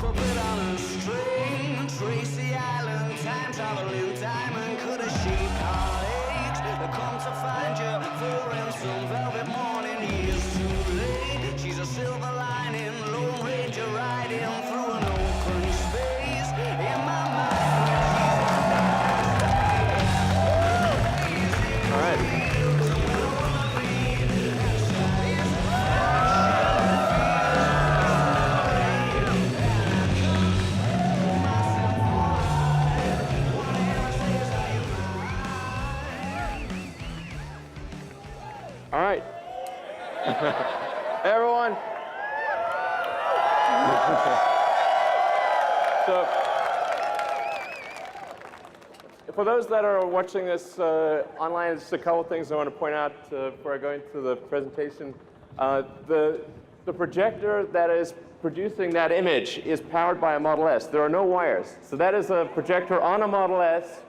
puppet on a string. Tracy Island, time traveling diamond. Could a sheep heartaches come to find you? For in some velvet morning, years too late. She's a silver lining, Lone Ranger riding through an open space. In my mind, All right. All right. Hey, everyone. So, for those that are watching this online, just a couple things I want to point out before I go into the presentation. The projector that is producing that image is powered by a Model S. There are no wires. So that is a projector on a Model S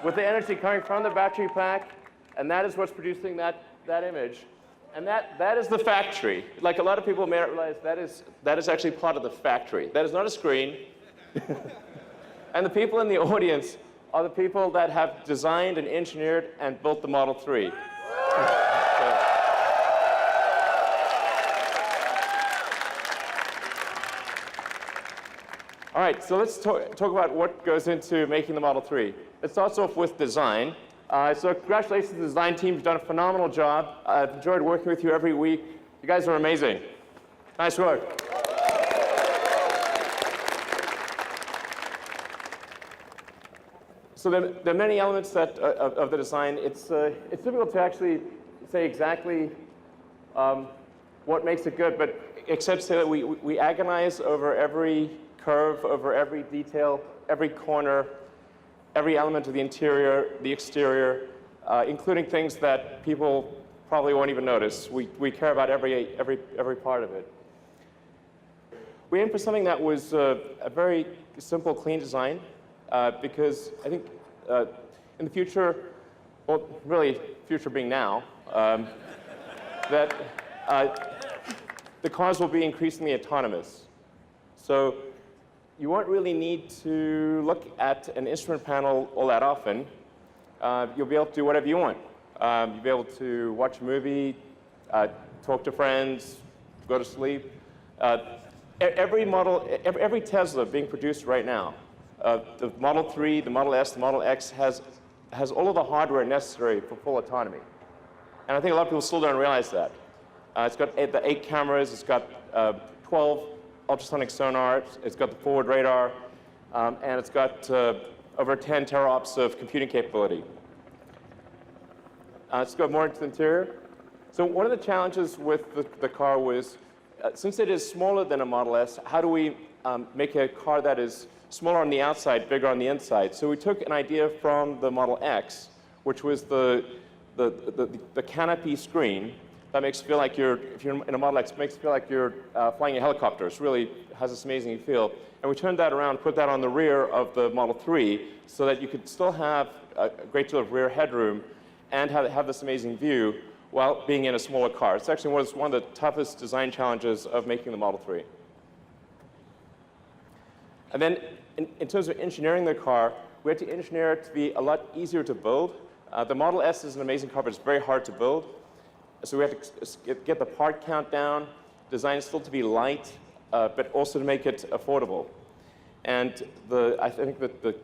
with the energy coming from the battery pack, and that is what's producing that image. And that is the factory. Like a lot of people may not realize, that is actually part of the factory. That is not a screen. And the people in the audience are the people that have designed and engineered and built the Model 3. All right, so let's talk about what goes into making the Model 3. It starts off with design. So congratulations to the design team. You've done a phenomenal job. I've enjoyed working with you every week. You guys are amazing. Nice work. So there are many elements of the design. It's difficult to actually say exactly what makes it good, but except to say that we agonize over every curve, over every detail, every corner, every element of the interior, the exterior, including things that people probably won't even notice. We care about every part of it. We aimed for something that was a very simple, clean design, because I think in the future, well, really, future being now, that the cars will be increasingly autonomous. So you won't really need to look at an instrument panel all that often. You'll be able to do whatever you want. You'll be able to watch a movie, talk to friends, go to sleep. Every Tesla being produced right now, the Model 3, the Model S, the Model X has all of the hardware necessary for full autonomy. And I think a lot of people still don't realize that. It's got the 8 cameras, it's got 12 ultrasonic sonar, it's got the forward radar, and it's got over 10 teraops of computing capability. Let's go more into the interior. So one of the challenges with the car was, since it is smaller than a Model S, how do we make a car that is smaller on the outside, bigger on the inside? So we took an idea from the Model X, which was the canopy screen that makes you feel like if you're in a Model X, it makes you feel like you're flying a helicopter. It really has this amazing feel. And we turned that around, put that on the rear of the Model 3 so that you could still have a great deal of rear headroom and have this amazing view while being in a smaller car. It's actually one of the toughest design challenges of making the Model 3. And then in terms of engineering the car, we had to engineer it to be a lot easier to build. The Model S is an amazing car, but it's very hard to build. So we had to get the part count down, design it still to be light, but also to make it affordable. And I think that the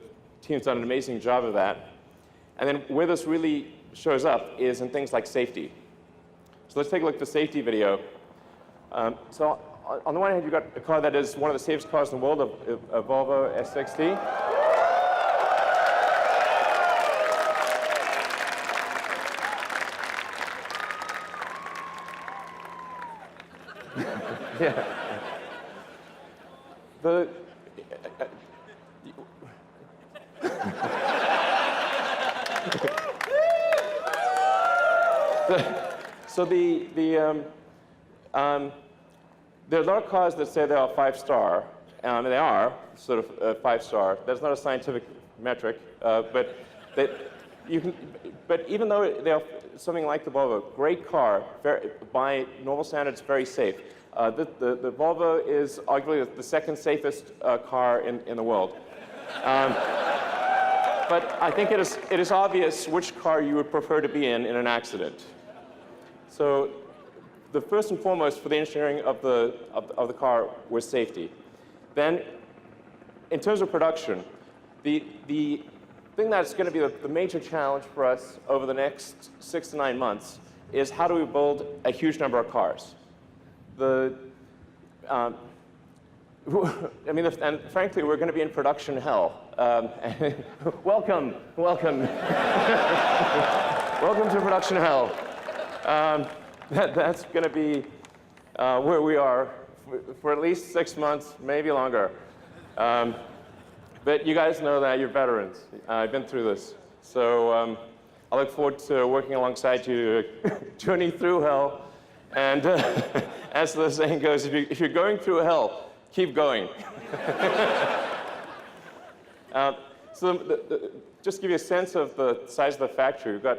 team's done an amazing job of that. And then where this really shows up is in things like safety. So let's take a look at the safety video. So on the one hand, you've got a car that is one of the safest cars in the world, a Volvo S60. Yeah. There are a lot of cars that say they are 5-star, and they are sort of 5-star. That's not a scientific metric, but even though they are something like the Volvo, great car, by normal standards, very safe. The Volvo is arguably the second safest car in the world. But I think it is obvious which car you would prefer to be in an accident. So the first and foremost for the engineering of the car was safety. Then, in terms of production, the thing that's going to be the major challenge for us over the next 6 to 9 months is how do we build a huge number of cars. I mean, and frankly, we're going to be in production hell. Welcome. Welcome to production hell. That's going to be where we are for at least 6 months, maybe longer. But you guys know that, you're veterans. I've been through this. So I look forward to working alongside you to journey through hell. And as the saying goes, if you're going through hell, keep going. Just to give you a sense of the size of the factory, we've got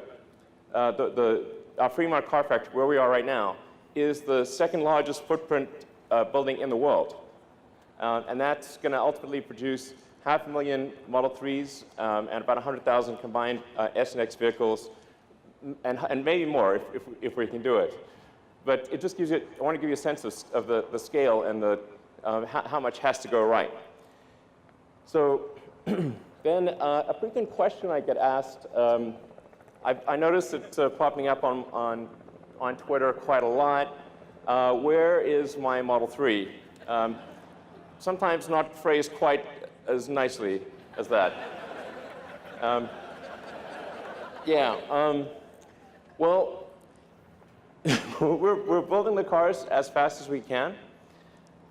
our Fremont car factory, where we are right now, is the second largest footprint building in the world. And that's going to ultimately produce 500,000 Model 3s and about 100,000 combined S and X vehicles, and maybe more if we can do it. But it just gives you, I want to give you a sense of the scale and how much has to go right. So then a frequent question I get asked, I noticed it popping up on Twitter quite a lot. Where is my Model 3? Sometimes not phrased quite as nicely as that. Well, we're building the cars as fast as we can.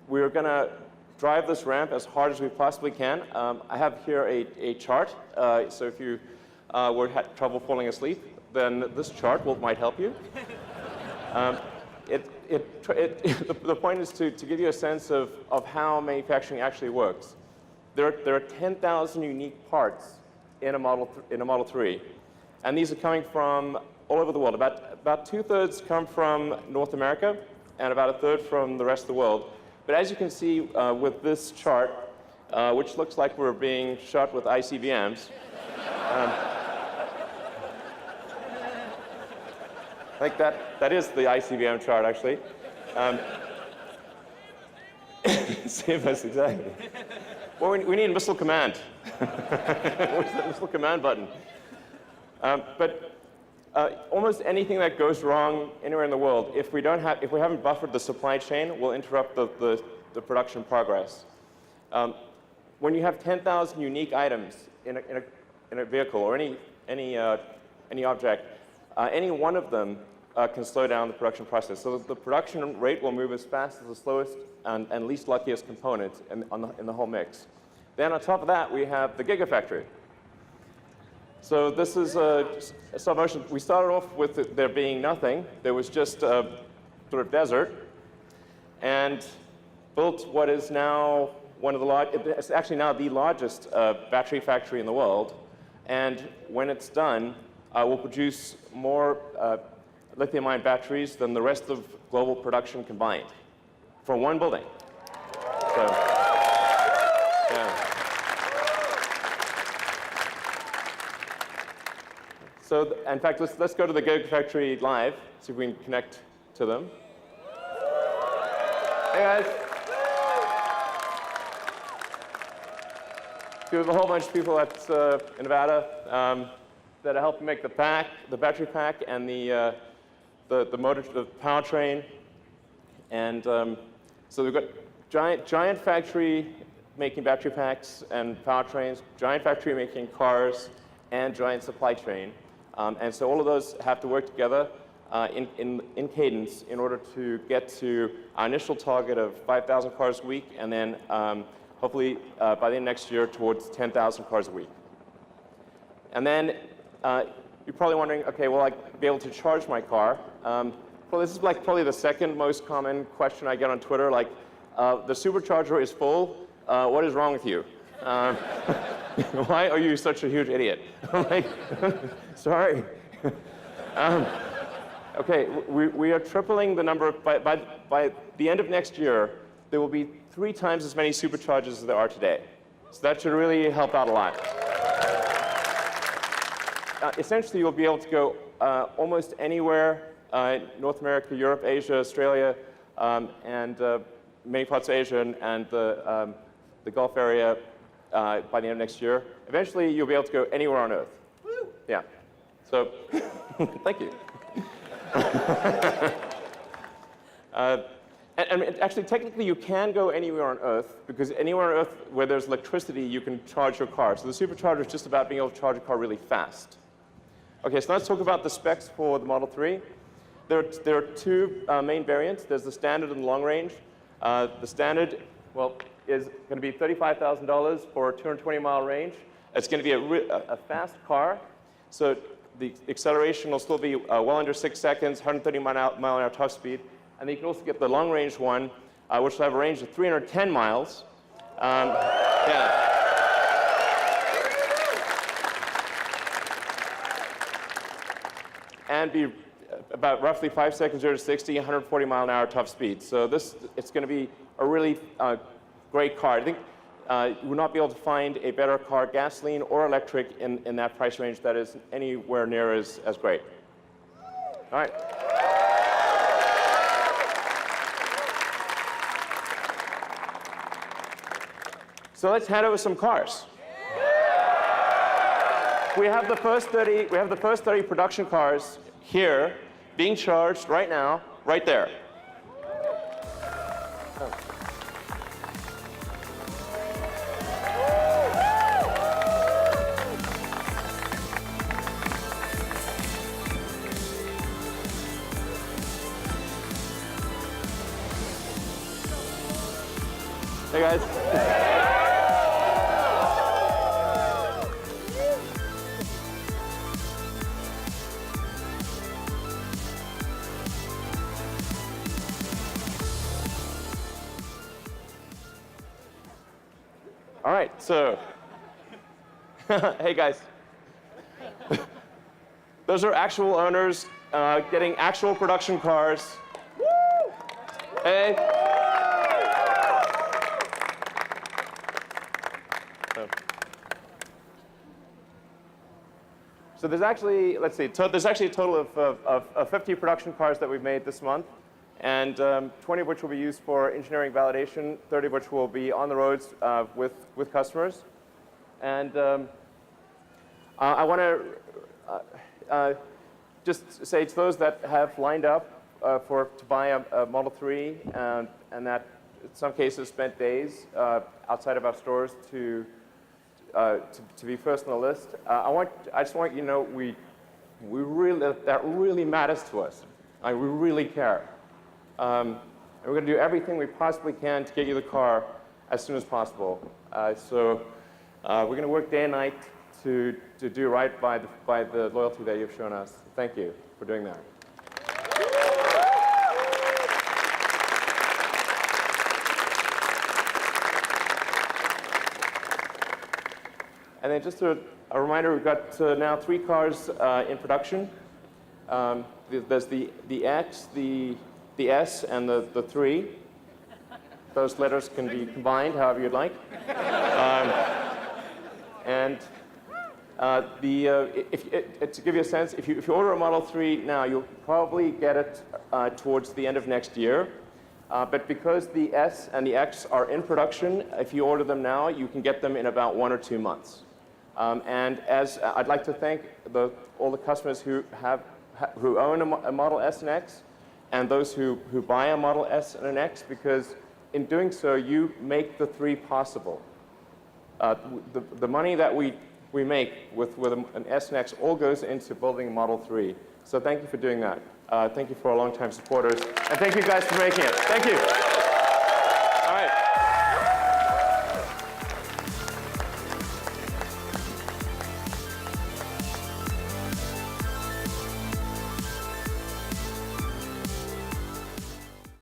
We're going to drive this ramp as hard as we possibly can. I have here a chart, so if you had trouble falling asleep, then this chart might help you. The point is to give you a sense of how manufacturing actually works. There are 10,000 unique parts in a Model 3, and these are coming from all over the world. About 2/3 come from North America, and about 1/3 from the rest of the world. But as you can see with this chart, which looks like we're being shot with ICBMs, I think that is the ICBM chart, actually. Save us, exactly. Well, we need missile command. Where's the missile command button? But almost anything that goes wrong anywhere in the world, if we haven't buffered the supply chain, will interrupt the production progress. When you have 10,000 unique items in a vehicle or any object, any one of them can slow down the production process. So the production rate will move as fast as the slowest and least luckiest component in the whole mix. Then on top of that, we have the Gigafactory. So this is a stop motion. We started off with there being nothing. There was just a sort of desert, and built what is now it's actually now the largest battery factory in the world. And when it's done, will produce more lithium-ion batteries than the rest of global production combined for one building. So, yeah. So, in fact, let's go to the Gigafactory live, see if we can connect to them. Hey, guys. We have a whole bunch of people in Nevada that are helping make the battery pack, and the motor, the powertrain. And so we've got giant factory making battery packs and powertrains, giant factory making cars, and giant supply chain. And so all of those have to work together in cadence in order to get to our initial target of 5,000 cars a week, and then hopefully by the end of next year towards 10,000 cars a week. And then you're probably wondering, okay, will I be able to charge my car? Well, this is like probably the second most common question I get on Twitter, like, the supercharger is full, what is wrong with you? Why are you such a huge idiot? I'm like, sorry. Okay, we are tripling the number. By the end of next year, there will be 3 times as many superchargers as there are today. So that should really help out a lot. Essentially, you'll be able to go almost anywhere, North America, Europe, Asia, Australia, and many parts of Asia and the Gulf area by the end of next year. Eventually, you'll be able to go anywhere on Earth. Woo! Yeah. So, thank you. And actually, technically, you can go anywhere on Earth, because anywhere on Earth where there's electricity, you can charge your car. So the supercharger is just about being able to charge a car really fast. Okay, so let's talk about the specs for the Model 3. There are 2 main variants. There's the standard and the long range. The standard, well, is going to be $35,000 for a 220-mile range. It's going to be a fast car. So the acceleration will still be well under 6 seconds, 130 mile an hour top speed. And then you can also get the long-range one, which will have a range of 310 miles. Yeah. And be about roughly 5 seconds 0 to 60, 140 mile an hour top speed. So it's going to be a really great car. I think you will not be able to find a better car, gasoline or electric, in that price range that is anywhere near as great. All right. So let's hand over some cars. We have the first 30 production cars here being charged right now, right there. Hey guys. All right, so, hey guys. Those are actual owners getting actual production cars. Woo! Hey. So there's actually, let's see, there's actually a total of 50 production cars that we've made this month, and 20 of which will be used for engineering validation, 30 of which will be on the roads with customers. And I want to just say to those that have lined up to buy a Model 3 and that in some cases spent days outside of our stores to be first on the list, I just want you to know that really matters to us. We really care. And we're going to do everything we possibly can to get you the car as soon as possible. So we're going to work day and night to do right by the loyalty that you've shown us. Thank you for doing that. And then just a reminder, we've got now 3 cars in production. There's the X, the S, and the 3. Those letters can be combined however you'd like. To give you a sense, if you order a Model 3 now, you'll probably get it towards the end of next year. But because the S and the X are in production, if you order them now, you can get them in about 1 or 2 months. And I'd like to thank all the customers who own a Model S and X, and those who buy a Model S and an X, because in doing so, you make the 3 possible. The money that we make with an S and X all goes into building a Model 3. So thank you for doing that. Thank you for our longtime supporters, and thank you guys for making it. Thank you.